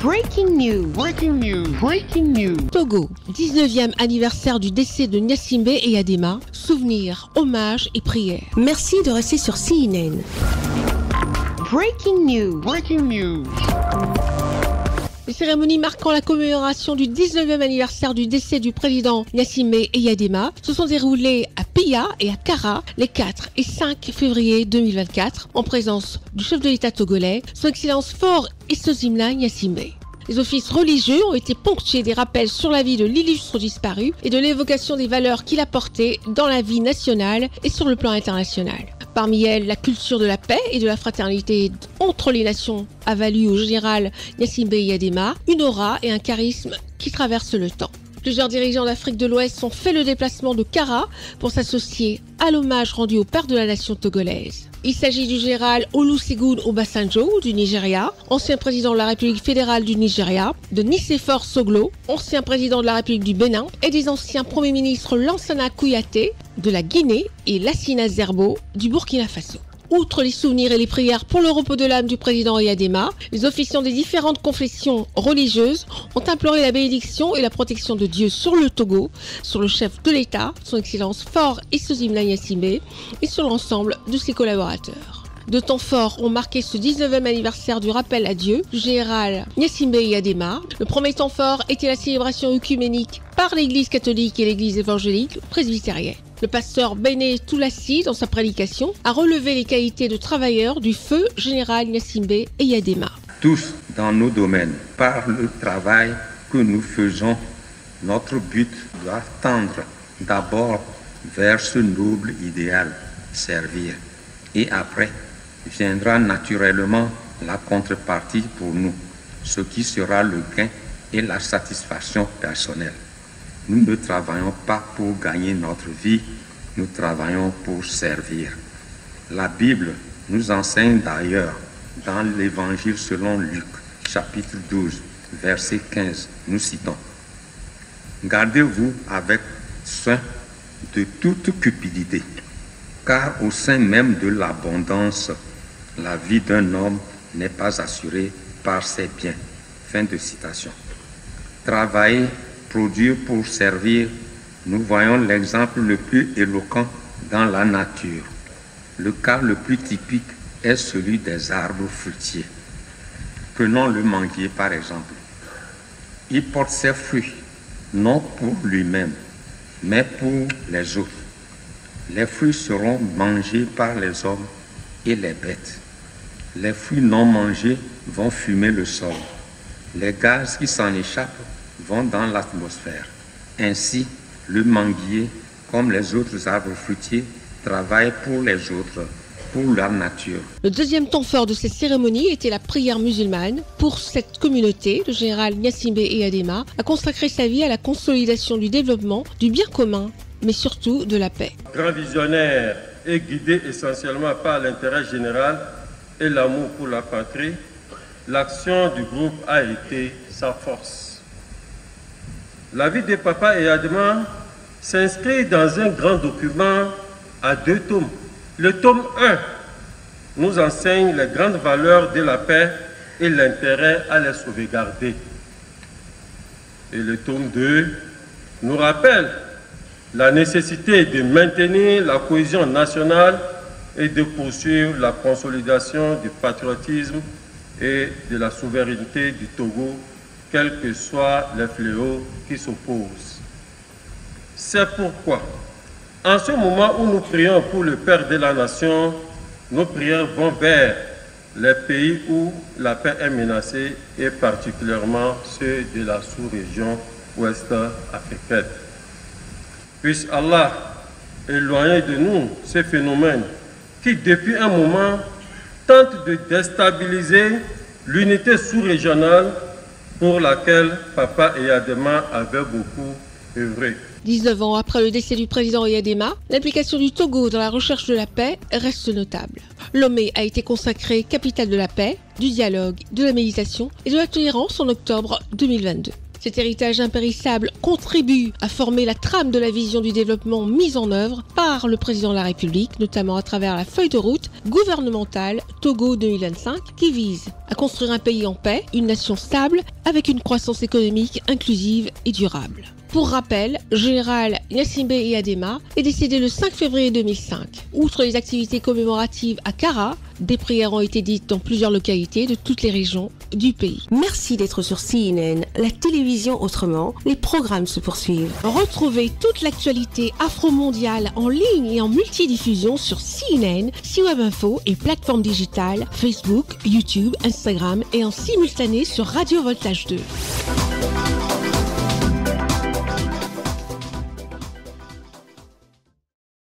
Breaking news. Breaking news. Breaking news. Togo, 19e anniversaire du décès de Gnassingbé Eyadema. Souvenirs, hommages et prières. Merci de rester sur CNN. Breaking news. Breaking news. Les cérémonies marquant la commémoration du 19e anniversaire du décès du président Gnassingbé Eyadema se sont déroulées à Pia et à Kara les 4 et 5 février 2024 en présence du chef de l'État togolais, son Excellence Faure Essozimna Gnassingbé. Les offices religieux ont été ponctués des rappels sur la vie de l'illustre disparu et de l'évocation des valeurs qu'il a portées dans la vie nationale et sur le plan international. Parmi elles, la culture de la paix et de la fraternité entre les nations a valu au général Gnassingbé Eyadema une aura et un charisme qui traversent le temps. Plusieurs dirigeants d'Afrique de l'Ouest ont fait le déplacement de Kara pour s'associer à l'hommage rendu au père de la nation togolaise. Il s'agit du général Olusegun Obasanjo du Nigeria, ancien président de la République fédérale du Nigeria, de Nicéphore Soglo, ancien président de la République du Bénin, et des anciens premiers ministres Lansana Kouyaté de la Guinée et Lassina Zerbo du Burkina Faso. Outre les souvenirs et les prières pour le repos de l'âme du président Eyadema, les officiants des différentes confessions religieuses ont imploré la bénédiction et la protection de Dieu sur le Togo, sur le chef de l'État, son Excellence Faure Essozimna Gnassingbé, et sur l'ensemble de ses collaborateurs. De temps forts ont marqué ce 19e anniversaire du rappel à Dieu du général Gnassingbé Eyadema. Le premier temps fort était la célébration œcuménique par l'Église catholique et l'Église évangélique presbytérienne. Le pasteur Béné Toulassi, dans sa prédication, a relevé les qualités de travailleur du feu général Gnassingbé Eyadema. Tous dans nos domaines, par le travail que nous faisons, notre but doit tendre d'abord vers ce noble idéal, servir. Et après, viendra naturellement la contrepartie pour nous, ce qui sera le gain et la satisfaction personnelle. Nous ne travaillons pas pour gagner notre vie, nous travaillons pour servir. La Bible nous enseigne d'ailleurs dans l'Évangile selon Luc, chapitre 12, verset 15, nous citons: « Gardez-vous avec soin de toute cupidité, car au sein même de l'abondance, la vie d'un homme n'est pas assurée par ses biens. » Fin de citation. Travailler, produire pour servir, nous voyons l'exemple le plus éloquent dans la nature. Le cas le plus typique est celui des arbres fruitiers. Prenons le manguier par exemple. Il porte ses fruits, non pour lui-même, mais pour les autres. Les fruits seront mangés par les hommes et les bêtes. Les fruits non mangés vont fumer le sol. Les gaz qui s'en échappent vont dans l'atmosphère. Ainsi, le manguier, comme les autres arbres fruitiers, travaille pour les autres, pour la nature. Le deuxième temps fort de cette cérémonie était la prière musulmane. Pour cette communauté, le général Gnassingbé Eyadema a consacré sa vie à la consolidation du développement, du bien commun, mais surtout de la paix. Grand visionnaire et guidé essentiellement par l'intérêt général et l'amour pour la patrie, l'action du groupe a été sa force. La vie de Papa Eyadema s'inscrit dans un grand document à 2 tomes. Le tome 1 nous enseigne les grandes valeurs de la paix et l'intérêt à les sauvegarder. Et le tome 2 nous rappelle la nécessité de maintenir la cohésion nationale et de poursuivre la consolidation du patriotisme et de la souveraineté du Togo, quels que soient les fléaux qui s'opposent. C'est pourquoi, en ce moment où nous prions pour le Père de la Nation, nos prières vont vers les pays où la paix est menacée et particulièrement ceux de la sous-région ouest africaine. Puisse Allah éloigner de nous ces phénomènes qui, depuis un moment, tentent de déstabiliser l'unité sous-régionale pour laquelle Papa Eyadema avait beaucoup œuvré. 19 ans après le décès du président Eyadema, l'implication du Togo dans la recherche de la paix reste notable. Lomé a été consacrée capitale de la paix, du dialogue, de la méditation et de la tolérance en octobre 2022. Cet héritage impérissable contribue à former la trame de la vision du développement mise en œuvre par le président de la République, notamment à travers la feuille de route gouvernementale Togo 2025 qui vise à construire un pays en paix, une nation stable, avec une croissance économique inclusive et durable. Pour rappel, Général Gnassingbé Eyadema est décédé le 5 février 2005. Outre les activités commémoratives à Kara, des prières ont été dites dans plusieurs localités de toutes les régions du pays. Merci d'être sur CNN, la télévision autrement. Les programmes se poursuivent. Retrouvez toute l'actualité afro-mondiale en ligne et en multidiffusion sur CNN, C-Web Info et plateformes digitales, Facebook, YouTube, Instagram et en simultané sur Radio Voltage 2.